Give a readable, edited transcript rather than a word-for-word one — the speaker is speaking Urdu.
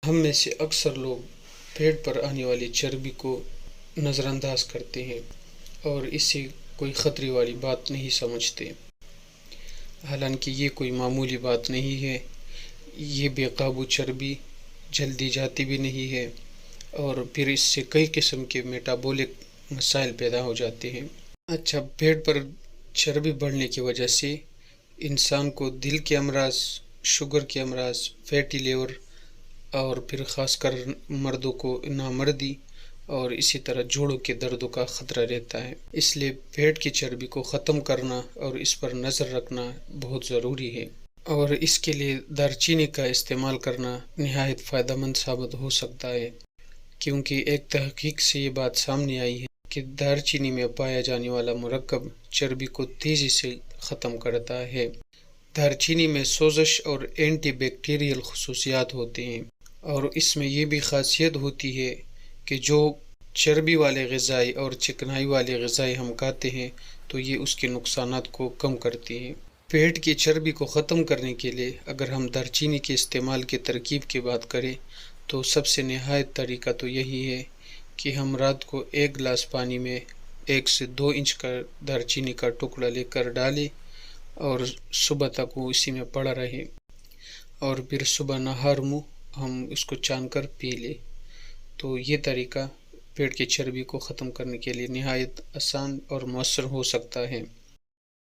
ہم میں سے اکثر لوگ پیٹ پر آنے والی چربی کو نظر انداز کرتے ہیں اور اسے کوئی خطرے والی بات نہیں سمجھتے، حالانکہ یہ کوئی معمولی بات نہیں ہے۔ یہ بے قابو چربی جلدی جاتی بھی نہیں ہے اور پھر اس سے کئی قسم کے میٹابولک مسائل پیدا ہو جاتے ہیں۔ اچھا، پیٹ پر چربی بڑھنے کی وجہ سے انسان کو دل کے امراض، شوگر کے امراض، فیٹی لیور اور پھر خاص کر مردوں کو نامردی اور اسی طرح جوڑوں کے دردوں کا خطرہ رہتا ہے۔ اس لیے پیٹ کی چربی کو ختم کرنا اور اس پر نظر رکھنا بہت ضروری ہے، اور اس کے لیے دار چینی کا استعمال کرنا نہایت فائدہ مند ثابت ہو سکتا ہے، کیونکہ ایک تحقیق سے یہ بات سامنے آئی ہے کہ دار چینی میں پایا جانے والا مرکب چربی کو تیزی سے ختم کرتا ہے۔ دار چینی میں سوزش اور اینٹی بیکٹیریل خصوصیات ہوتے ہیں، اور اس میں یہ بھی خاصیت ہوتی ہے کہ جو چربی والے غذائیں اور چکنائی والے غذائیں ہم کھاتے ہیں تو یہ اس کے نقصانات کو کم کرتی ہیں۔ پیٹ کی چربی کو ختم کرنے کے لیے اگر ہم دار چینی کے استعمال کی ترکیب کی بات کریں تو سب سے نہایت طریقہ تو یہی ہے کہ ہم رات کو 1 گلاس پانی میں 1 سے 2 انچ کا دار چینی کا ٹکڑا لے کر ڈالیں اور صبح تک وہ اسی میں پڑا رہے، اور پھر صبح نہار منہ ہم اس کو چھان کر پی لیں۔ تو یہ طریقہ پیٹ کی چربی کو ختم کرنے کے لیے نہایت آسان اور مؤثر ہو سکتا ہے۔